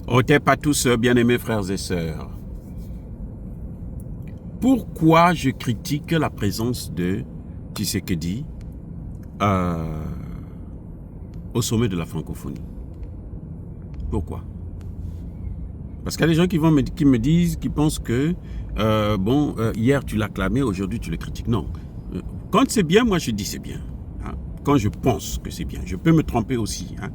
On n'était pas tous bien-aimés frères et sœurs. Pourquoi je critique la présence de Tshisekedi au sommet de la francophonie? Pourquoi? Parce qu'il y a des gens qui me disent, qui pensent que hier tu l'as clamé, aujourd'hui tu le critiques. Non. Quand c'est bien, moi je dis c'est bien. Hein. Quand je pense que c'est bien. Je peux me tromper aussi. Hein.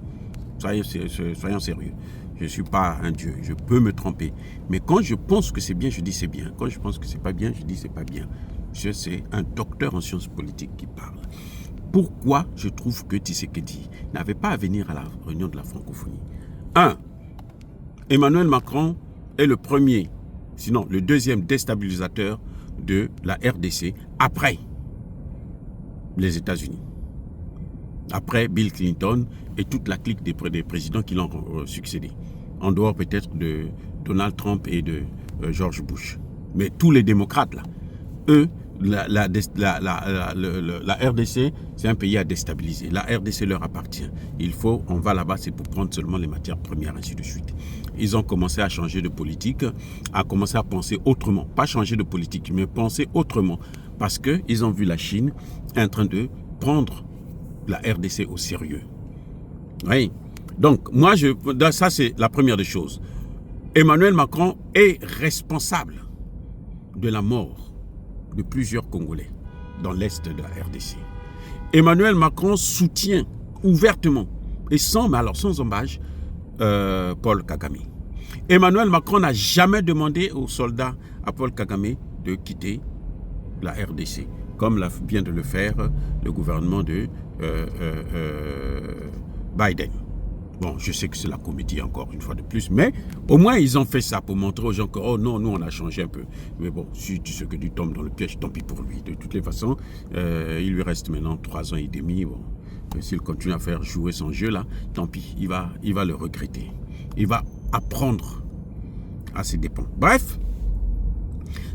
Soyons sérieux. Je ne suis pas un dieu. Je peux me tromper. Mais quand je pense que c'est bien, je dis c'est bien. Quand je pense que c'est pas bien, je dis c'est pas bien. C'est un docteur en sciences politiques qui parle. Pourquoi je trouve que Tshisekedi n'avait pas à venir à la réunion de la francophonie? 1. Emmanuel Macron est le premier, sinon le deuxième déstabilisateur de la RDC après les États-Unis. Après Bill Clinton et toute la clique des présidents qui l'ont succédé. En dehors peut-être de Donald Trump et de George Bush. Mais tous les démocrates là, eux, la RDC, c'est un pays à déstabiliser. La RDC leur appartient. On va là-bas, c'est pour prendre seulement les matières premières, ainsi de suite. Ils ont commencé à changer de politique, à commencer à penser autrement. Pas changer de politique, mais penser autrement. Parce qu'ils ont vu la Chine en train de prendre la RDC au sérieux. Oui. Donc, moi, ça, c'est la première des choses. Emmanuel Macron est responsable de la mort de plusieurs Congolais dans l'est de la RDC. Emmanuel Macron soutient ouvertement et sans embâche Paul Kagame. Emmanuel Macron n'a jamais demandé aux soldats à Paul Kagame de quitter la RDC, comme vient de le faire le gouvernement de Biden. Bon, je sais que c'est la comédie encore une fois de plus, mais au moins ils ont fait ça pour montrer aux gens que, oh non, nous on a changé un peu. Mais bon, si tu sais que tu tombes dans le piège, tant pis pour lui. De toutes les façons, il lui reste maintenant 3 ans et demi. Bon, s'il continue à faire jouer son jeu là, tant pis, il va le regretter. Il va apprendre à ses dépens. Bref,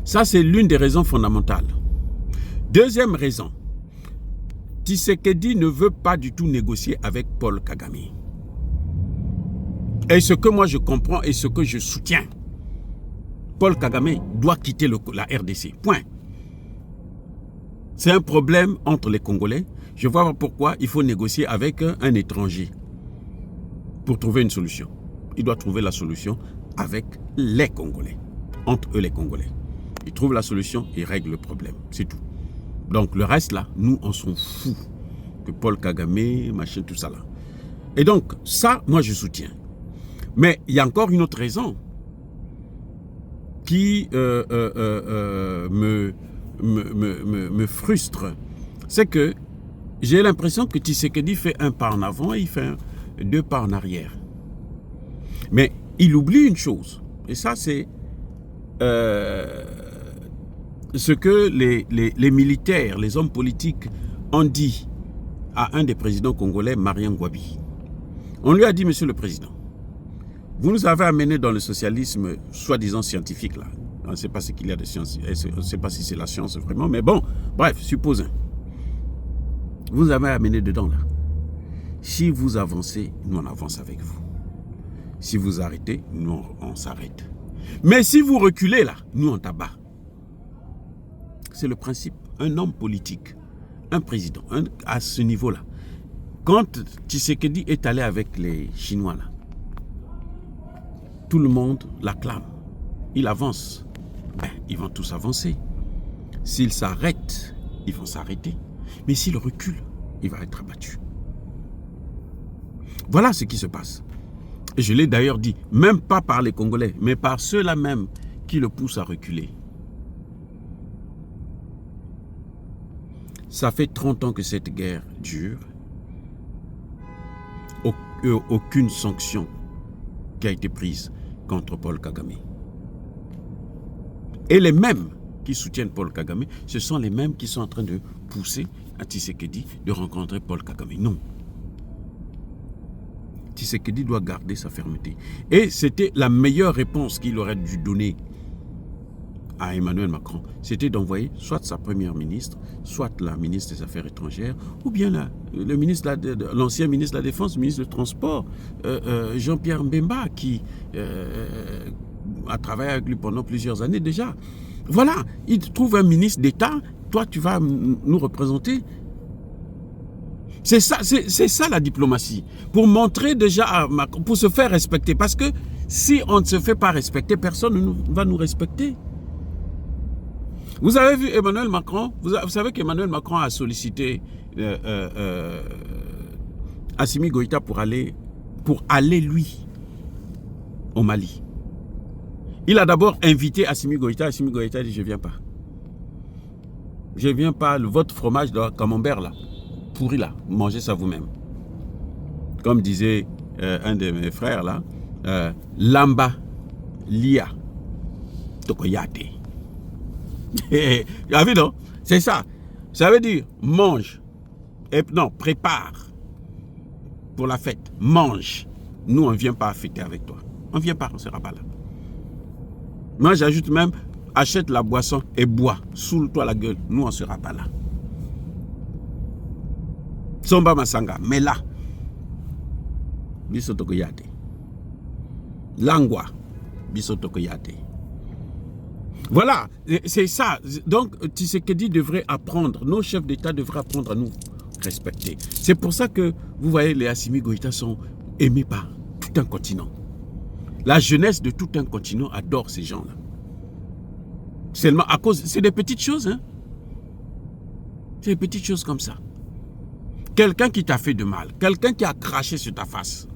ça c'est l'une des raisons fondamentales. Deuxième raison, Tshisekedi ne veut pas du tout négocier avec Paul Kagame. Et ce que moi je comprends et ce que je soutiens, Paul Kagame doit quitter la RDC. Point. C'est un problème entre les Congolais. Je vois pas pourquoi il faut négocier avec un étranger pour trouver une solution. Il doit trouver la solution avec les Congolais. Entre eux les Congolais. Il trouve la solution, il règle le problème. C'est tout. Donc le reste là, nous on s'en fout. Que Paul Kagame, machin, tout ça là. Et donc ça, moi je soutiens. Mais il y a encore une autre raison qui me frustre. C'est que j'ai l'impression que Tshisekedi fait un pas en avant et il fait 2 pas en arrière. Mais il oublie une chose. Et ça, c'est ce que les militaires, les hommes politiques ont dit à un des présidents congolais, Marien Ngouabi. On lui a dit, monsieur le président, vous nous avez amené dans le socialisme soi-disant scientifique là. On ne sait pas ce qu'il y a de science, on ne sait pas si c'est la science vraiment, mais bon, bref, supposons. Vous nous avez amené dedans là. Si vous avancez, nous on avance avec vous. Si vous arrêtez, nous on s'arrête. Mais si vous reculez là, nous on tabat. C'est le principe. Un homme politique, un président, à ce niveau-là. Quand Tshisekedi est allé avec les Chinois là, tout le monde l'acclame. Il avance. Ben, ils vont tous avancer. S'il s'arrête, ils vont s'arrêter. Mais s'il recule, il va être abattu. Voilà ce qui se passe. Et je l'ai d'ailleurs dit, même pas par les Congolais, mais par ceux-là même qui le poussent à reculer. Ça fait 30 ans que cette guerre dure. Aucune sanction qui a été prise contre Paul Kagame. Et les mêmes qui soutiennent Paul Kagame, ce sont les mêmes qui sont en train de pousser à Tshisekedi de rencontrer Paul Kagame. Non. Tshisekedi doit garder sa fermeté. Et c'était la meilleure réponse qu'il aurait dû donner à Emmanuel Macron, c'était d'envoyer soit sa première ministre, soit la ministre des Affaires étrangères, ou bien l'ancien ministre de la Défense, ministre du Transport, Jean-Pierre Mbemba, qui a travaillé avec lui pendant plusieurs années déjà. Voilà, il trouve un ministre d'État, toi tu vas nous représenter. C'est ça la diplomatie. Pour montrer déjà à Macron, pour se faire respecter. Parce que si on ne se fait pas respecter, personne ne va nous respecter. Vous avez vu Emmanuel Macron, vous savez qu'Emmanuel Macron a sollicité Assimi Goïta pour aller lui au Mali. Il a d'abord invité Assimi Goïta a dit je ne viens pas. Je ne viens pas, votre fromage de camembert là, pourri là, mangez ça vous-même. Comme disait un de mes frères là, Lamba Lia Tokoyate. Tu as vu non? C'est ça. Ça veut dire mange. Non, prépare pour la fête. Mange. Nous, on ne vient pas fêter avec toi. On ne vient pas, on ne sera pas là. Moi, j'ajoute même, achète la boisson et bois. Soule-toi la gueule. Nous, on ne sera pas là. Somba Masanga, mais là. Bisotokoyate. Langwa. Bisotokoyate. Voilà, c'est ça. Donc, Tshisekedi devrait apprendre, nos chefs d'État devraient apprendre à nous respecter. C'est pour ça que, vous voyez, les Assimi Goïta sont aimés par tout un continent. La jeunesse de tout un continent adore ces gens-là. Seulement à cause, c'est des petites choses, hein. C'est des petites choses comme ça. Quelqu'un qui t'a fait de mal, quelqu'un qui a craché sur ta face.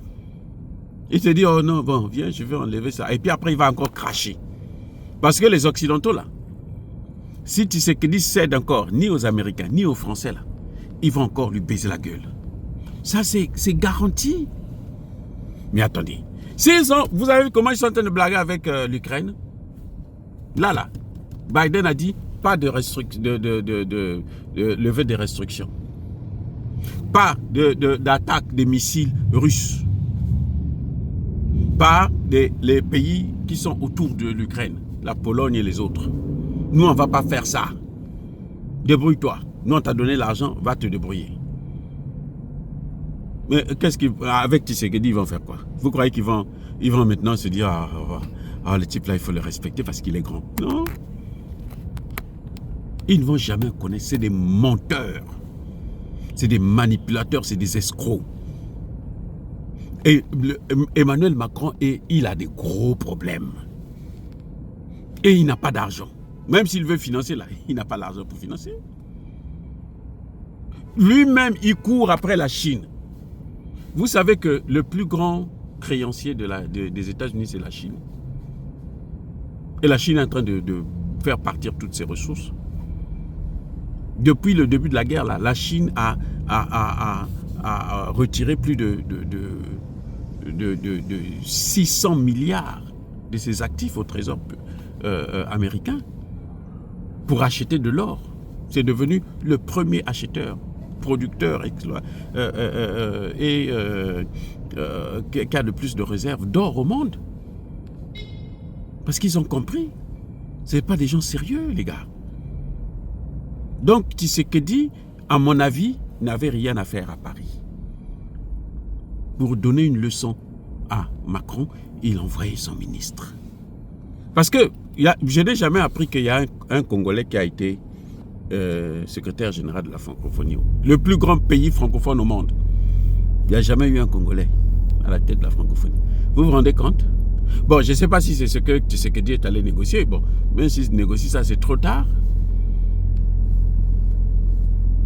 Il te dit, oh non, bon, viens, je vais enlever ça. Et puis après, il va encore cracher. Parce que les Occidentaux, là, si Tshisekedi cède encore, ni aux Américains, ni aux Français, là, ils vont encore lui baiser la gueule. Ça, c'est garanti. Mais attendez, vous avez vu comment ils sont en train de blaguer avec l'Ukraine? Là, Biden a dit, pas de levée des restrictions. Pas d'attaque des missiles russes. Pas les pays qui sont autour de l'Ukraine. La Pologne et les autres. Nous, on ne va pas faire ça. Débrouille-toi. Nous, on t'a donné l'argent, va te débrouiller. Mais avec Tshisekedi, ils vont faire quoi? Vous croyez qu'ils vont maintenant se dire le type là, il faut le respecter parce qu'il est grand? Non. Ils ne vont jamais connaître. C'est des menteurs. C'est des manipulateurs, c'est des escrocs. Et Emmanuel Macron, il a des gros problèmes. Et il n'a pas d'argent. Même s'il veut financer, là, il n'a pas l'argent pour financer. Lui-même, il court après la Chine. Vous savez que le plus grand créancier des États-Unis, c'est la Chine. Et la Chine est en train de faire partir toutes ses ressources. Depuis le début de la guerre, là, la Chine a retiré plus de 600 milliards de ses actifs au trésor américain pour acheter de l'or. C'est devenu le premier acheteur, producteur qui a le plus de réserves d'or au monde. Parce qu'ils ont compris. Ce n'est pas des gens sérieux, les gars. Donc, Tshisekedi, à mon avis, n'avait rien à faire à Paris. Pour donner une leçon à Macron, il envoyait son ministre. Parce que je n'ai jamais appris qu'il y a un Congolais qui a été secrétaire général de la francophonie. Le plus grand pays francophone au monde. Il n'y a jamais eu un Congolais à la tête de la francophonie. Vous vous rendez compte? Bon, je ne sais pas si c'est ce que Tshisekedi est allé négocier. Bon, même s'il négocie ça, c'est trop tard.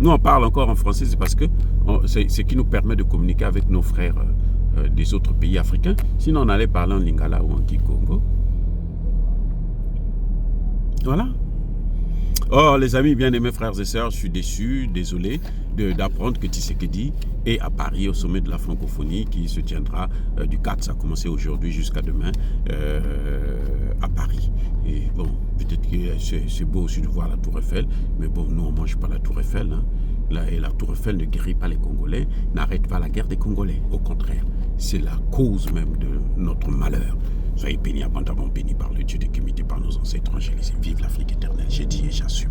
Nous, on parle encore en français, c'est parce que c'est ce qui nous permet de communiquer avec nos frères des autres pays africains. Sinon, on allait parler en lingala ou en kikongo. Voilà. Oh, les amis bien-aimés, frères et sœurs, je suis déçu, désolé d'apprendre que Tshisekedi est à Paris au sommet de la francophonie qui se tiendra du 4, ça a commencé aujourd'hui jusqu'à demain à Paris. Et bon, peut-être que c'est beau aussi de voir la Tour Eiffel, mais bon, nous on ne mange pas la Tour Eiffel. Hein. Et la Tour Eiffel ne guérit pas les Congolais, n'arrête pas la guerre des Congolais. Au contraire, c'est la cause même de notre malheur. Soyez bénis, abondamment bénis par le Dieu de Kémité, par nos ancêtres angélisés. Vive l'Afrique éternelle, j'ai dit et j'assume.